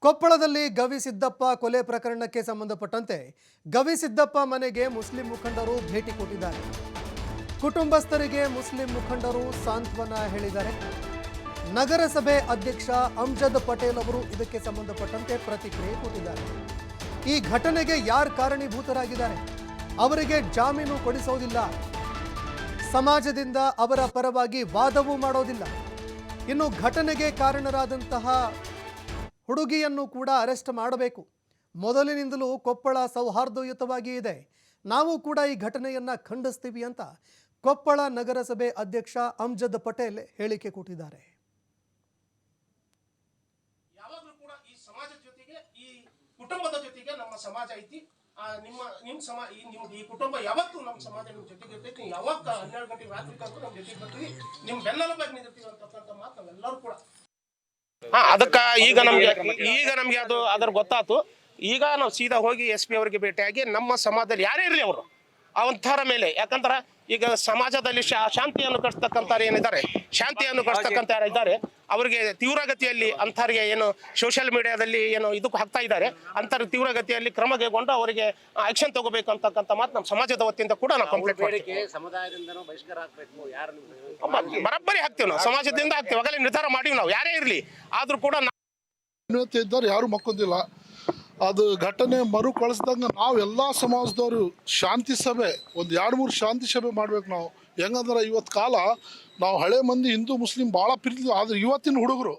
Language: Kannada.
ಕೊಪ್ಪಳದಲ್ಲಿ ಗವಿಸಿದ್ದಪ್ಪ ಕೊಲೆ ಪ್ರಕರಣಕ್ಕೆ ಸಂಬಂಧಪಟ್ಟಂತೆ ಗವಿಸಿದ್ದಪ್ಪ ಮನೆಗೆ ಮುಸ್ಲಿಂ ಮುಖಂಡರು ಭೇಟಿ ಕೊಟ್ಟಿದ್ದಾರೆ. ಕುಟುಂಬಸ್ಥರಿಗೆ ಮುಸ್ಲಿಂ ಮುಖಂಡರು ಸಾಂತ್ವನ ಹೇಳಿದ್ದಾರೆ. ನಗರಸಭೆ ಅಧ್ಯಕ್ಷ ಅಮ್ಜದ್ ಪಟೇಲ್ ಅವರು ಇದಕ್ಕೆ ಸಂಬಂಧಪಟ್ಟಂತೆ ಪ್ರತಿಕ್ರಿಯೆ ಕೊಟ್ಟಿದ್ದಾರೆ. ಈ ಘಟನೆಗೆ ಯಾರು ಕಾರಣೀಭೂತರಾಗಿದ್ದಾರೆ, ಅವರಿಗೆ ಜಾಮೀನು ಕೊಡಿಸೋದಿಲ್ಲ, ಸಮಾಜದಿಂದ ಅವರ ಪರವಾಗಿ ವಾದವೂ ಮಾಡೋದಿಲ್ಲ. ಇನ್ನು ಘಟನೆಗೆ ಕಾರಣರಾದಂತಹ ಹುಡುಗಿಯನ್ನು ಕೂಡ ಅರೆಸ್ಟ್ ಮಾಡಬೇಕು. ಮೊದಲಿನಿಂದಲೂ ಕೊಪ್ಪಳ ಸೌಹಾರ್ದಯುತವಾಗಿ ಇದೆ, ನಾವು ಕೂಡ ಈ ಘಟನೆಯನ್ನ ಖಂಡಿಸ್ತೀವಿ ಅಂತ ಕೊಪ್ಪಳ ನಗರಸಭೆ ಅಧ್ಯಕ್ಷ ಅಮ್ಜದ್ ಪಟೇಲ್ ಹೇಳಿಕೆ ಕೊಟ್ಟಿದ್ದಾರೆ. ಯಾವಾಗಲೂ ಕೂಡ ಈ ಸಮಾಜದ ಜೊತೆಗೆ ಈ ಕುಟುಂಬದ ಜೊತೆಗೆ ನಮ್ಮ ಸಮಾಜ ಐತಿ. ಈ ಕುಟುಂಬ ಯಾವತ್ತೂ ನಮ್ಮ ಸಮಾಜ ನಿಮ್ಮ ಜೊತೆಗೆ ಇರ್ತೈತಿ. ಯಾವಾಗ 12 ಗಂಟೆಗೆ ರಾತ್ರಿ ತನಕ ನಮ್ಮ ಜೊತೆಗೆ ಬರ್ತೀವಿ, ನಿಮ್ಮ ಬೆನ್ನೆಲುಬಾಗಿ ನಿಂತಿರ್ತೀವಿ ಅಂತಕ್ಕಂಥ ಮಾತು ನಾವೆಲ್ಲರೂ ಕೂಡ. ಅದಕ್ಕ ಈಗ ನಮ್ಗೆ ಅದು ಅದರ ಗೊತ್ತಾತು. ಈಗ ನಾವು ಸೀದಾ ಹೋಗಿ SP ಅವರಿಗೆ ಭೇಟಿಯಾಗಿ ನಮ್ಮ ಸಮಾಜದಲ್ಲಿ ಯಾರೇ ಇರಲಿ ಅವರು ಅವಂಥರ ಮೇಲೆ, ಯಾಕಂದ್ರೆ ಈಗ ಸಮಾಜದಲ್ಲಿ ಶಾಂತಿಯನ್ನು ಕಟ್ತಕ್ಕಂಥವ್ರು ಏನಿದ್ದಾರೆ, ಶಾಂತಿಯನ್ನು ಕಟ್ತಕ್ಕಂಥ ಯಾರು ಇದ್ದಾರೆ ಅವರಿಗೆ ತೀವ್ರಗತಿಯಲ್ಲಿ ಅಂಥವ್ರಿಗೆ ಏನು ಸೋಷಿಯಲ್ ಮೀಡಿಯಾದಲ್ಲಿ ಏನು ಇದಕ್ಕೆ ಹಾಕ್ತಾ ಇದ್ದಾರೆ ಅಂಥವ್ರ ತೀವ್ರಗತಿಯಲ್ಲಿ ಕ್ರಮ ಕೈಗೊಂಡು ಅವರಿಗೆ ಆಕ್ಷನ್ ತಗೋಬೇಕು ಅಂತಕ್ಕಂಥ ಮಾತು ನಮ್ಮ ಸಮಾಜದ ವತಿಯಿಂದ ಕೂಡ ನಾವು ಕಂಪ್ಲೇಂಟ್ ಮಾಡ್ತೀವಿ. ಬರಬ್ಬರಿ ಹಾಕ್ತೀವಿ, ನಾವು ಸಮಾಜದಿಂದ ಹಾಕ್ತೀವಿ, ಆಗಲೇ ನಿರ್ಧಾರ ಮಾಡಿವಿ. ನಾವು ಯಾರೇ ಇರಲಿ ಆದ್ರೂ ಕೂಡ ಯಾರು ಮಕ್ಕೊಂದಿಲ್ಲ. ಅದು ಘಟನೆ ಮರುಕಳಿಸ್ದಂಗೆ ನಾವು ಎಲ್ಲ ಸಮಾಜದವರು ಶಾಂತಿ ಸಭೆ ಒಂದು 2-3 ಶಾಂತಿ ಸಭೆ ಮಾಡ್ಬೇಕು. ನಾವು ಹೆಂಗಂದ್ರೆ ಇವತ್ತು ಕಾಲ ನಾವು ಹಳೆ ಮಂದಿ ಹಿಂದೂ ಮುಸ್ಲಿಂ ಭಾಳ ಪ್ರೀತಿ, ಆದ್ರೆ ಇವತ್ತಿನ ಹುಡುಗರು